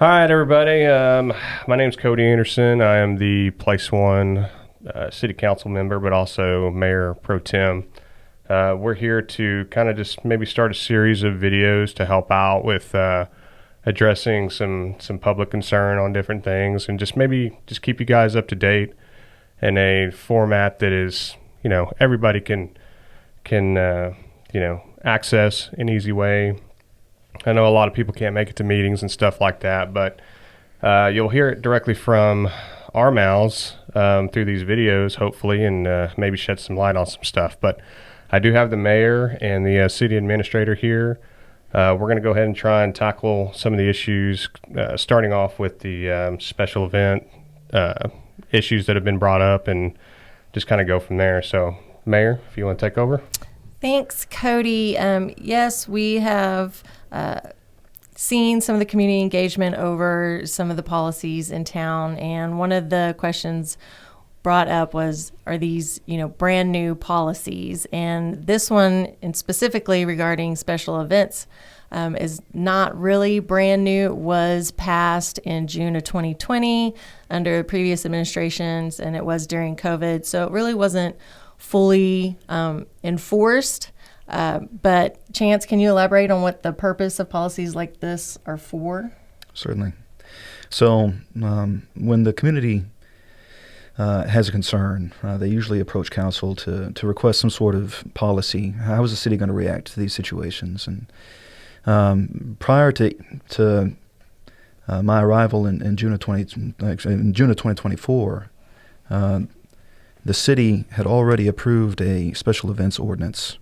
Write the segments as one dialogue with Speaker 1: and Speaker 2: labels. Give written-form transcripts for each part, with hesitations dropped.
Speaker 1: All right, everybody. My name's Cody Anderson. I am the Place One City Council member, but also Mayor Pro Tem. We're here to kind of just maybe start a series of videos to help out with addressing some public concern on different things, and just keep you guys up to date in a format that is, everybody can access an easy way. I know a lot of people can't make it to meetings and stuff like that, but you'll hear it directly from our mouths through these videos, hopefully, and maybe shed some light on some stuff. But I do have the mayor and the city administrator here. We're going to go ahead and try and tackle some of the issues, starting off with the special event issues that have been brought up, and just kind of go from there. So, Mayor, if you want to take over.
Speaker 2: Thanks, Cody. Yes, we have seen some of the community engagement over some of the policies in town, and one of the questions brought up was, are these, brand new policies? And this one, and specifically regarding special events, is not really brand new. It was passed in June of 2020 under previous administrations, and it was during COVID, so it really wasn't fully enforced. But Chance, can you elaborate on what the purpose of policies like this are for?
Speaker 3: Certainly. So when the community has a concern, they usually approach council to request some sort of policy. How is the city going to react to these situations? And prior to my arrival in June of 2024, the city had already approved a special events ordinance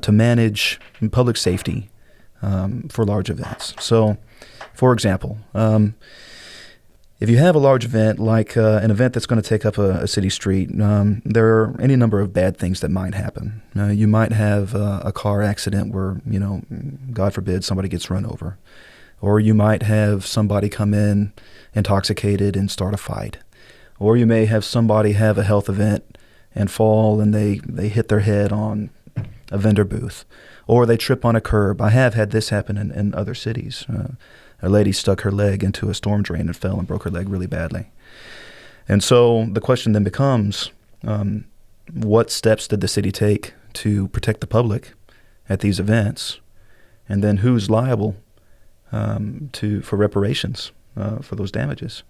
Speaker 3: to manage public safety for large events. So, for example, if you have a large event like an event that's going to take up a city street, there are any number of bad things that might happen. You might have a car accident where, God forbid, somebody gets run over. Or you might have somebody come in intoxicated and start a fight. Or you may have somebody have a health event and fall and they hit their head on a vendor booth. Or they trip on a curb. I have had this happen in other cities. A lady stuck her leg into a storm drain and fell and broke her leg really badly. And so the question then becomes, what steps did the city take to protect the public at these events? And then who's liable for reparations for those damages?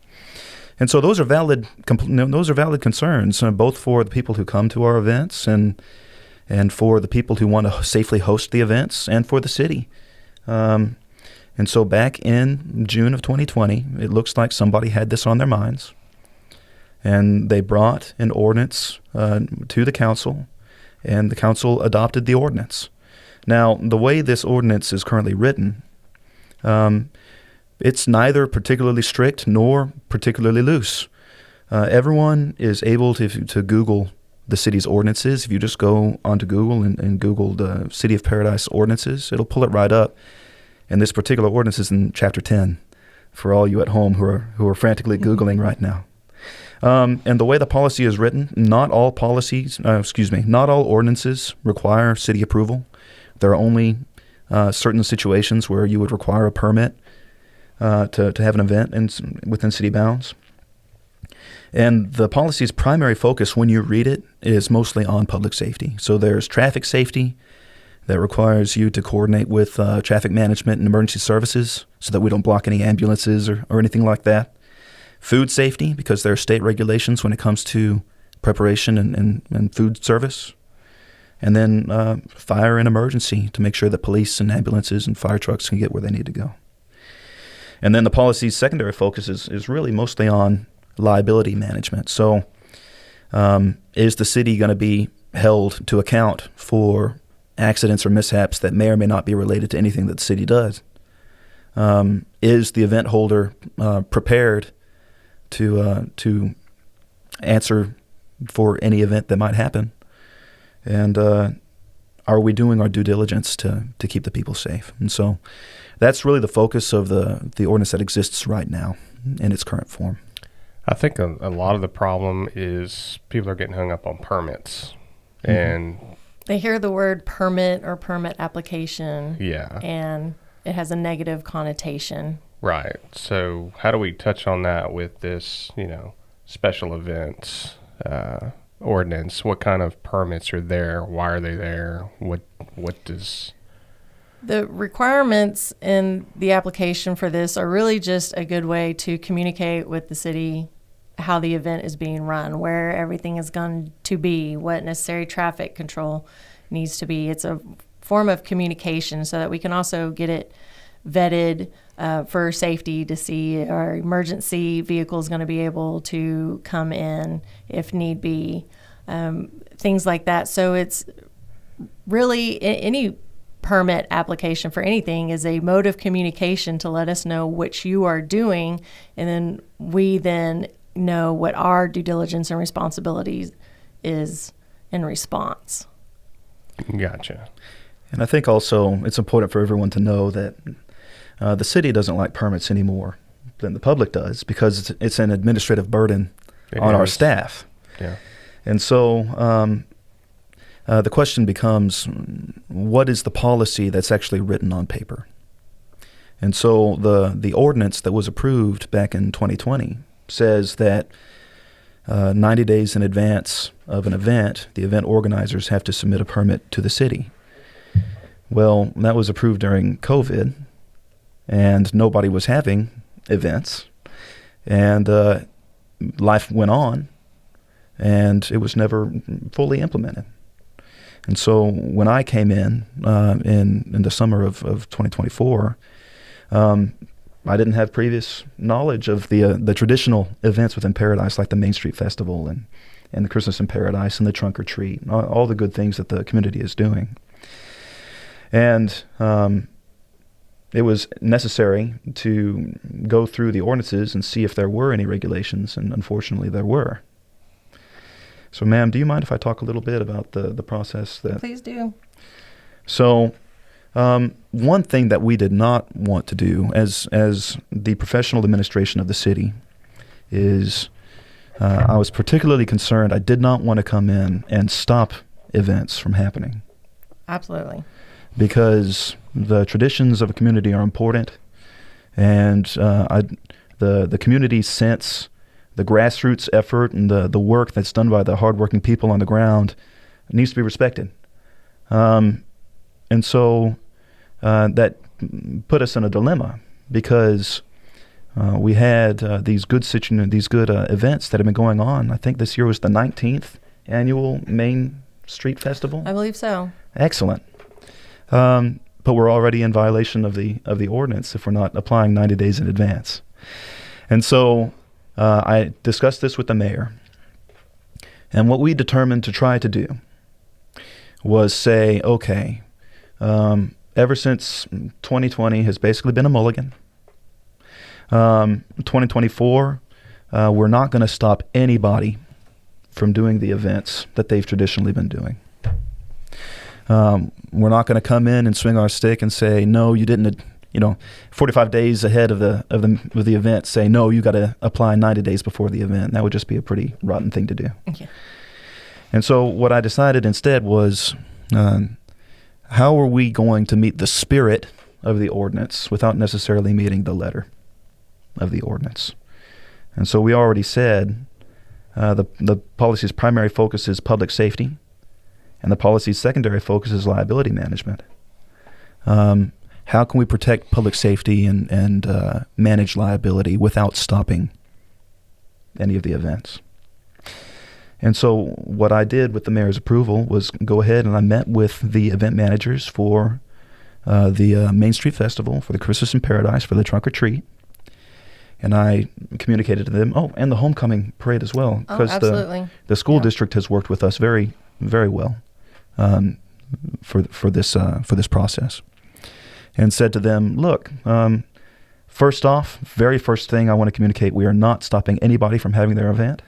Speaker 3: And so those are valid concerns, both for the people who come to our events and for the people who want to safely host the events, and for the city. And so back in June of 2020, it looks like somebody had this on their minds, and they brought an ordinance to the council, and the council adopted the ordinance. Now, the way this ordinance is currently written, it's neither particularly strict nor particularly loose. Everyone is able to Google the city's ordinances. If you just go onto Google and Google the City of Paradise ordinances, it'll pull it right up. And this particular ordinance is in Chapter 10 for all you at home who are frantically Googling right now. And the way the policy is written, not all ordinances require city approval. There are only certain situations where you would require a permit to have an event within city bounds. And the policy's primary focus, when you read it, is mostly on public safety. So there's traffic safety that requires you to coordinate with traffic management and emergency services so that we don't block any ambulances or anything like that. Food safety, because there are state regulations when it comes to preparation and food service. And then fire and emergency, to make sure that police and ambulances and fire trucks can get where they need to go. And then the policy's secondary focus is really mostly on liability management. So is the city going to be held to account for accidents or mishaps that may or may not be related to anything that the city does? Is the event holder prepared to answer for any event that might happen? And are we doing our due diligence to keep the people safe? And so that's really the focus of the ordinance that exists right now in its current form.
Speaker 1: I think a lot of the problem is people are getting hung up on permits. Mm-hmm. And
Speaker 2: they hear the word permit or permit application.
Speaker 1: Yeah.
Speaker 2: And it has a negative connotation.
Speaker 1: Right. So how do we touch on that with this, special events ordinance? What kind of permits are there? Why are they there? What does
Speaker 2: The requirements in the application for this are really just a good way to communicate with the city how the event is being run, where everything is going to be, what necessary traffic control needs to be. It's a form of communication so that we can also get it vetted for safety to see our emergency vehicle is going to be able to come in if need be, things like that. So it's really any permit application for anything is a mode of communication to let us know what you are doing, and then we then know what our due diligence and responsibilities is in response.
Speaker 1: Gotcha.
Speaker 3: And I think also it's important for everyone to know that the city doesn't like permits any more than the public does, because it's an administrative burden on our staff.
Speaker 1: Yeah.
Speaker 3: And so the question becomes, what is the policy that's actually written on paper? And so the ordinance that was approved back in 2020 says that 90 days in advance of an event, the event organizers have to submit a permit to the city. Well, that was approved during COVID, and nobody was having events, and life went on, and it was never fully implemented. And so when I came in the summer of 2024, I didn't have previous knowledge of the traditional events within Paradise, like the Main Street Festival and the Christmas in Paradise and the Trunk or Treat, and all the good things that the community is doing. And it was necessary to go through the ordinances and see if there were any regulations, and unfortunately there were. So, ma'am, do you mind if I talk a little bit about the process?
Speaker 2: Please do.
Speaker 3: So, one thing that we did not want to do as the professional administration of the city is I was particularly concerned. I did not want to come in and stop events from happening.
Speaker 2: Absolutely.
Speaker 3: Because the traditions of a community are important, and the community sense the grassroots effort and the work that's done by the hardworking people on the ground needs to be respected. And so that put us in a dilemma, because we had these good events that have been going on. I think this year was the 19th annual Main Street Festival.
Speaker 2: I believe so.
Speaker 3: Excellent. But we're already in violation of the ordinance if we're not applying 90 days in advance. And so I discussed this with the mayor, and what we determined to try to do was say, okay, ever since 2020 has basically been a mulligan. 2024, we're not going to stop anybody from doing the events that they've traditionally been doing. We're not going to come in and swing our stick and say, no, you didn't, 45 days ahead of the event, say, no, you got to apply 90 days before the event. That would just be a pretty rotten thing to do.
Speaker 2: Yeah.
Speaker 3: And so what I decided instead was, how are we going to meet the spirit of the ordinance without necessarily meeting the letter of the ordinance? And so we already said the policy's primary focus is public safety, and the policy's secondary focus is liability management. How can we protect public safety and manage liability without stopping any of the events? And so what I did with the mayor's approval was go ahead and I met with the event managers for the Main Street Festival, for the Christmas in Paradise, for the Trunk or Treat. And I communicated to them, and the homecoming parade as well, because the school district has worked with us very, very well for this process. And said to them, look, first off, very first thing I want to communicate, we are not stopping anybody from having their event.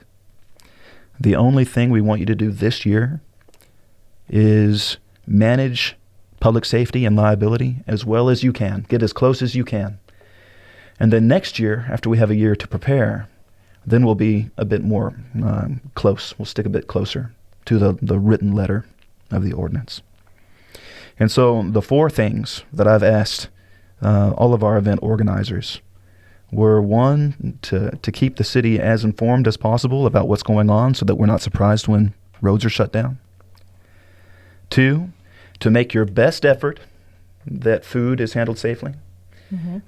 Speaker 3: The only thing we want you to do this year is manage public safety and liability as well as you can. Get as close as you can. And then next year, after we have a year to prepare, then we'll be a bit more close. We'll stick a bit closer to the written letter of the ordinance. And so the four things that I've asked all of our event organizers were, one, to keep the city as informed as possible about what's going on so that we're not surprised when roads are shut down. Two, to make your best effort that food is handled safely.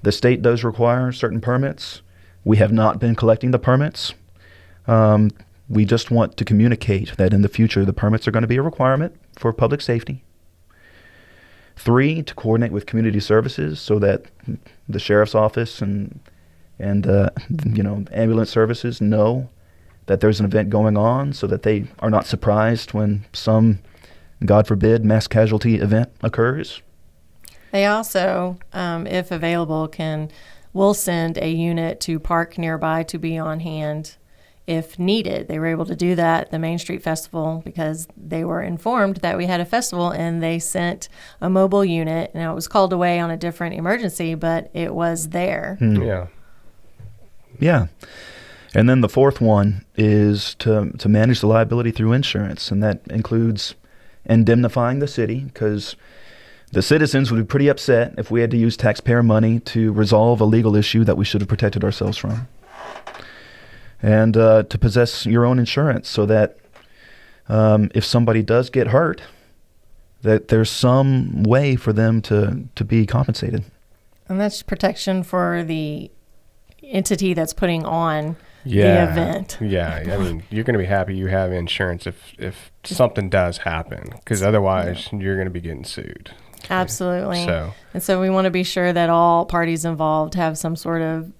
Speaker 3: The state does require certain permits. We have not been collecting the permits. We just want to communicate that in the future the permits are going to be a requirement for public safety. Three, to coordinate with community services so that the sheriff's office and ambulance services know that there's an event going on so that they are not surprised when some, God forbid, mass casualty event occurs.
Speaker 2: They also, if available, will send a unit to park nearby to be on hand if needed. They were able to do that at the Main Street Festival because they were informed that we had a festival, and they sent a mobile unit. Now, it was called away on a different emergency, but it was there.
Speaker 1: Yeah.
Speaker 3: Yeah. And then the fourth one is to manage the liability through insurance, and that includes indemnifying the city, because the citizens would be pretty upset if we had to use taxpayer money to resolve a legal issue that we should have protected ourselves from. And to possess your own insurance so that if somebody does get hurt, that there's some way for them to be compensated.
Speaker 2: And that's protection for the entity that's putting on the event.
Speaker 1: Yeah, I mean, you're going to be happy you have insurance if something does happen, because otherwise you're going to be getting sued.
Speaker 2: Absolutely.
Speaker 1: So.
Speaker 2: And so we want to be sure that all parties involved have some sort of,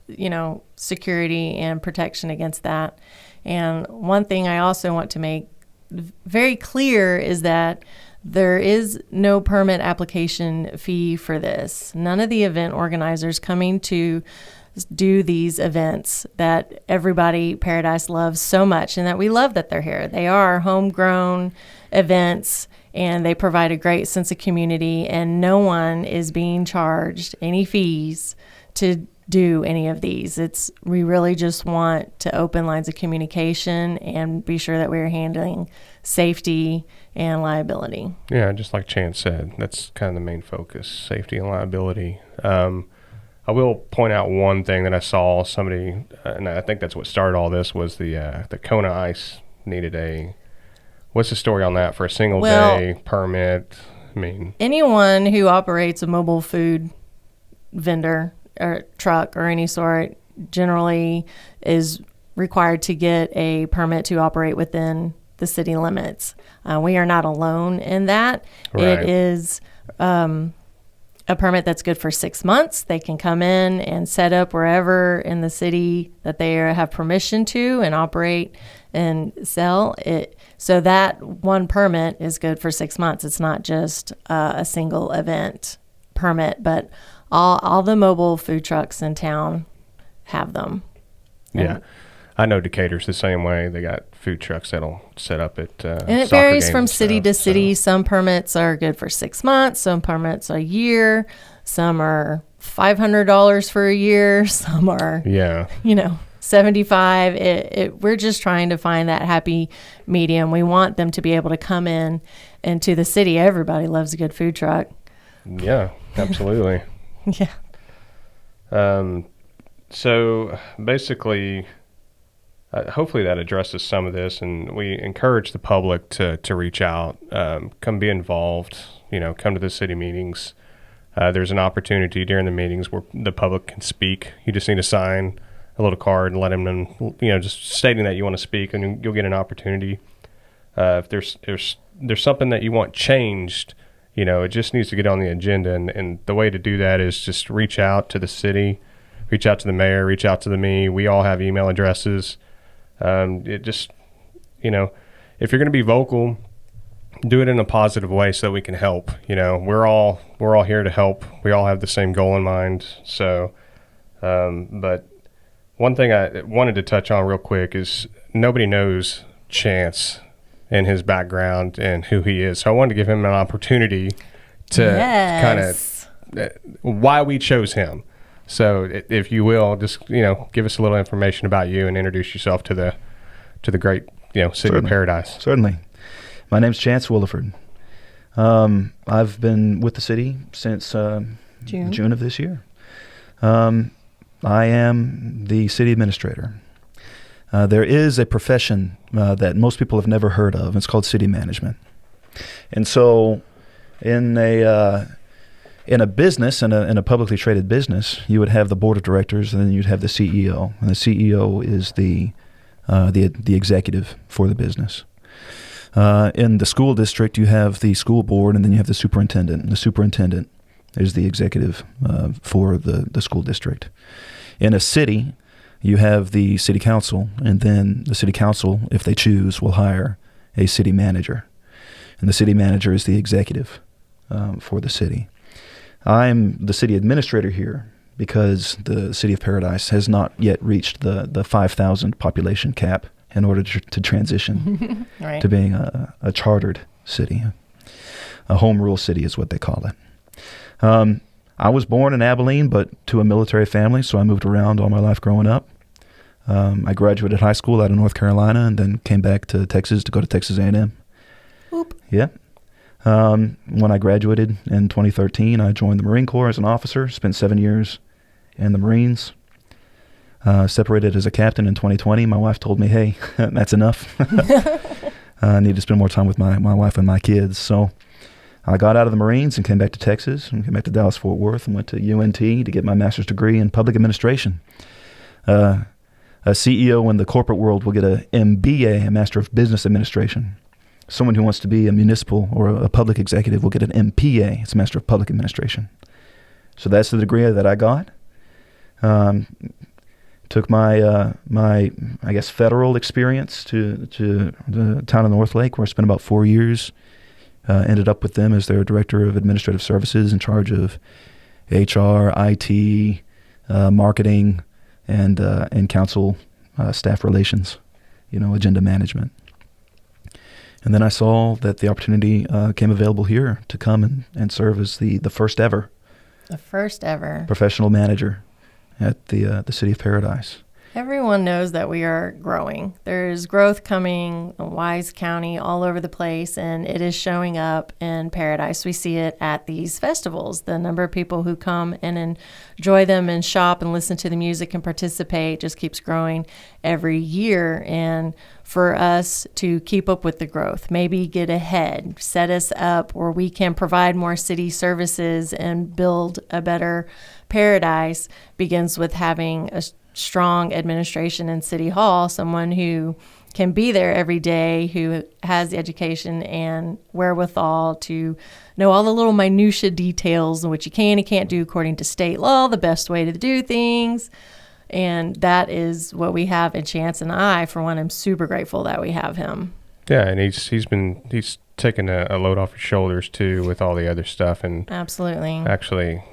Speaker 2: security and protection against that. And one thing I also want to make very clear is that there is no permit application fee for this. None of the event organizers coming to do these events that everybody Paradise loves so much, and that we love that they're here. They are homegrown events, and they provide a great sense of community, and no one is being charged any fees to do any of these. We really just want to open lines of communication and be sure that we're handling safety and liability.
Speaker 1: Yeah, just like Chance said, that's kind of the main focus, safety and liability. I will point out one thing that I saw somebody, and I think that's what started all this, was the Kona Ice needed what's the story on that for a single day permit? I mean,
Speaker 2: anyone who operates a mobile food vendor or truck or any sort generally is required to get a permit to operate within the city limits. We are not alone in that.
Speaker 1: Right.
Speaker 2: It is a permit that's good for 6 months. They can come in and set up wherever in the city that they have permission to and operate and sell it. So that one permit is good for 6 months. It's not just a single event permit, but all the mobile food trucks in town have them.
Speaker 1: Yeah. I know Decatur's the same way. They got food trucks that'll set up at
Speaker 2: and it
Speaker 1: soccer
Speaker 2: varies
Speaker 1: games
Speaker 2: from
Speaker 1: and
Speaker 2: city
Speaker 1: stuff,
Speaker 2: to city.
Speaker 1: so.
Speaker 2: Some permits are good for 6 months. Some permits are a year. Some are $500 for a year. Some are,
Speaker 1: Yeah.
Speaker 2: $75. We're just trying to find that happy medium. We want them to be able to come in into the city. Everybody loves a good food truck.
Speaker 1: Yeah, absolutely.
Speaker 2: Yeah.
Speaker 1: So basically, hopefully that addresses some of this, and we encourage the public to reach out, come be involved, come to the city meetings. There's an opportunity during the meetings where the public can speak. You just need to sign a little card and let them know, just stating that you want to speak, and you'll get an opportunity. If there's something that you want changed, it just needs to get on the agenda, and the way to do that is just reach out to the city, reach out to the mayor, reach out to me. We all have email addresses. It just, if you're going to be vocal, do it in a positive way so that we can help. We're all here to help. We all have the same goal in mind. So, but one thing I wanted to touch on real quick is nobody knows Chance and his background and who he is. So I wanted to give him an opportunity to kind of why we chose him. So if you will, just, give us a little information about you and introduce yourself to the great, city of Paradise.
Speaker 3: Certainly. My name's Chance Williford. I've been with the city since June of this year. I am the city administrator. There is a profession that most people have never heard of. It's called city management. And so in a business, in a publicly traded business, you would have the board of directors, and then you'd have the CEO. And the CEO is the executive for the business. In the school district, you have the school board, and then you have the superintendent. And the superintendent is the executive for the school district. In a city, you have the city council, and then the city council, if they choose, will hire a city manager. And the city manager is the executive for the city. I'm the city administrator here because the city of Paradise has not yet reached the 5,000 population cap in order to transition
Speaker 2: Right.
Speaker 3: to being a chartered city. A home rule city is what they call it. I was born in Abilene, but to a military family, so I moved around all my life growing up. I graduated high school out of North Carolina and then came back to Texas to go to Texas A&M.
Speaker 2: Whoop.
Speaker 3: Yeah. When I graduated in 2013, I joined the Marine Corps as an officer, spent 7 years in the Marines. Separated as a captain in 2020. My wife told me, hey, that's enough. I need to spend more time with my wife and my kids. So I got out of the Marines and came back to Texas and came back to Dallas-Fort Worth and went to UNT to get my master's degree in public administration. A CEO in the corporate world will get a MBA, a Master of Business Administration. Someone who wants to be a municipal or a public executive will get an MPA. It's a Master of Public Administration. So that's the degree that I got. Took my I guess federal experience to the town of Northlake, where I spent about 4 years. Ended up with them as their director of administrative services, in charge of HR, IT, marketing, and council staff relations. Agenda management. And then I saw that the opportunity came available here to come and serve as the first ever
Speaker 2: The first ever.
Speaker 3: professional manager at the City of Paradise.
Speaker 2: Everyone knows that we are growing. There's growth coming in Wise County all over the place, and it is showing up in Paradise. We see it at these festivals. The number of people who come and enjoy them and shop and listen to the music and participate just keeps growing every year. And for us to keep up with the growth, maybe get ahead, set us up where we can provide more city services and build a better Paradise, begins with having a strong administration in City Hall, someone who can be there every day, who has the education and wherewithal to know all the little minutia details and what you can and can't do according to state law, the best way to do things. And that is what we have in Chance, and I, for one, am super grateful that we have him.
Speaker 1: Yeah, and he's taken a load off his shoulders too with all the other stuff, and
Speaker 2: Absolutely.
Speaker 1: actually,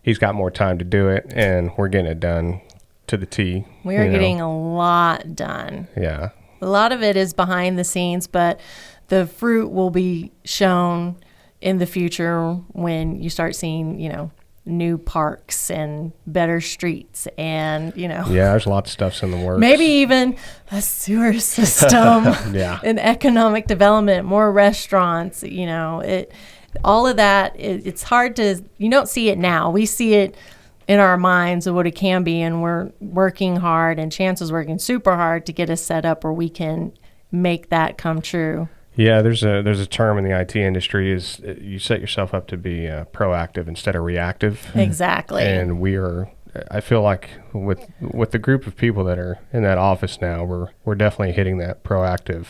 Speaker 1: he's got more time to do it, and we're getting it done to the T.
Speaker 2: We are getting a lot done.
Speaker 1: Yeah.
Speaker 2: A lot of it is behind the scenes, but the fruit will be shown in the future when you start seeing, new parks and better streets and,
Speaker 1: Yeah, there's lots of stuff's in the works.
Speaker 2: maybe even a sewer system
Speaker 1: Yeah.
Speaker 2: and economic development, more restaurants, all of that. It's hard you don't see it now. We see it in our minds of what it can be, and we're working hard, and Chance is working super hard to get us set up where we can make that come true.
Speaker 1: Yeah, there's a term in the IT industry is you set yourself up to be proactive instead of reactive.
Speaker 2: Exactly.
Speaker 1: And I feel like with the group of people that are in that office now, we're definitely hitting that proactive.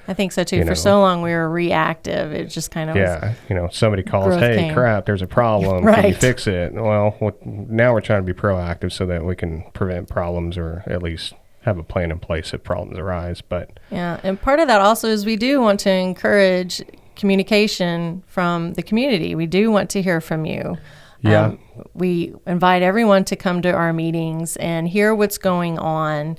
Speaker 2: I think so too. For so long we were reactive. It just kind of was.
Speaker 1: Yeah, somebody calls,
Speaker 2: Growth
Speaker 1: hey,
Speaker 2: came.
Speaker 1: crap, there's a problem. Can you
Speaker 2: Right.
Speaker 1: fix it? Well, now we're trying to be proactive so that we can prevent problems, or at least have a plan in place if problems arise. But
Speaker 2: Yeah, and part of that also is we do want to encourage communication from the community. We do want to hear from you.
Speaker 1: Yeah.
Speaker 2: We invite everyone to come to our meetings and hear what's going on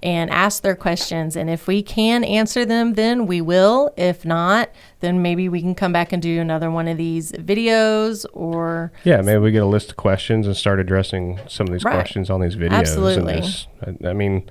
Speaker 2: and ask their questions. And if we can answer them, then we will. If not, then maybe we can come back and do another one of these videos or...
Speaker 1: yeah, maybe we get a list of questions and start addressing some of these
Speaker 2: Right.
Speaker 1: questions on these videos.
Speaker 2: Absolutely.
Speaker 1: And I mean,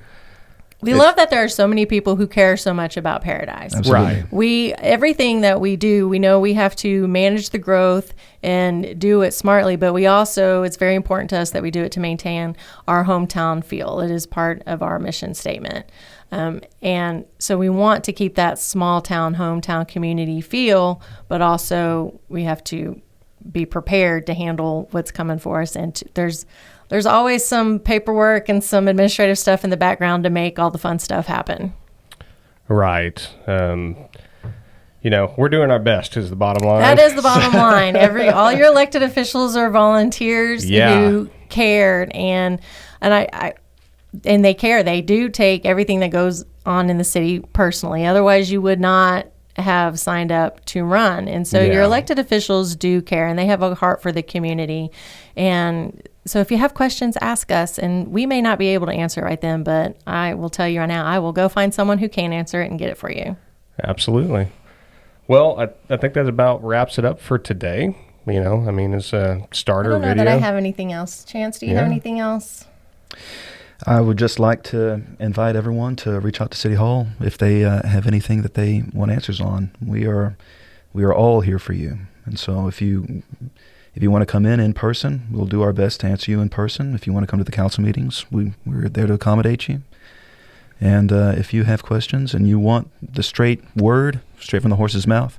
Speaker 2: We love that there are so many people who care so much about Paradise.
Speaker 3: Absolutely.
Speaker 2: Everything that we do, we know we have to manage the growth and do it smartly, but we also, it's very important to us that we do it to maintain our hometown feel. It is part of our mission statement. And so we want to keep that small town, hometown community feel, but also we have to be prepared to handle what's coming for us. And there's always some paperwork and some administrative stuff in the background to make all the fun stuff happen.
Speaker 1: Right. We're doing our best is the bottom line.
Speaker 2: That is the bottom line. All your elected officials are volunteers who cared, and they care. They do take everything that goes on in the city personally. Otherwise, you would not have signed up to run. And so your elected officials do care, and they have a heart for the community. And so if you have questions, ask us, and we may not be able to answer it right then, but I will tell you right now, I will go find someone who can answer it and get it for you.
Speaker 1: Absolutely. Well, I think that about wraps it up for today. As a starter
Speaker 2: I don't know
Speaker 1: video.
Speaker 2: that I have anything else. Chance, do you have anything else?
Speaker 3: I would just like to invite everyone to reach out to City Hall if they have anything that they want answers on. We are all here for you, and so if you want to come in person, we'll do our best to answer you in person. If you want to come to the council meetings, we're there to accommodate you. And if you have questions and you want the straight word, straight from the horse's mouth,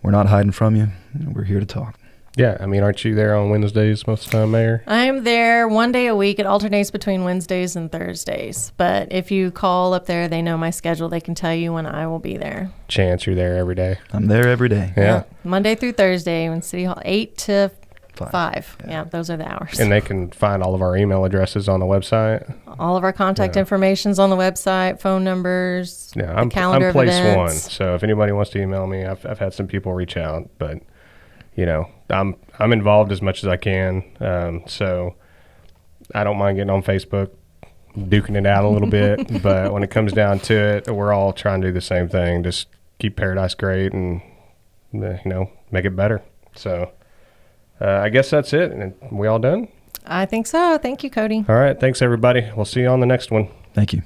Speaker 3: we're not hiding from you. We're here to talk.
Speaker 1: Yeah, aren't you there on Wednesdays most of the time, Mayor?
Speaker 2: I'm there one day a week. It alternates between Wednesdays and Thursdays. But if you call up there, they know my schedule. They can tell you when I will be there.
Speaker 1: Chance, you're there every day.
Speaker 3: I'm there every day.
Speaker 1: Yeah.
Speaker 2: Monday through Thursday in City Hall, 8 to 5. Yeah, those are the hours.
Speaker 1: And they can find all of our email addresses on the website.
Speaker 2: All of our contact information's on the website, phone numbers,
Speaker 1: Yeah,
Speaker 2: the calendar
Speaker 1: I'm Place
Speaker 2: of events.
Speaker 1: One. So if anybody wants to email me, I've had some people reach out, but I'm involved as much as I can. So I don't mind getting on Facebook, duking it out a little bit. But when it comes down to it, we're all trying to do the same thing. Just keep Paradise great and, make it better. So I guess that's it. And we all done?
Speaker 2: I think so. Thank you, Cody.
Speaker 1: All right. Thanks, everybody. We'll see you on the next one.
Speaker 3: Thank you.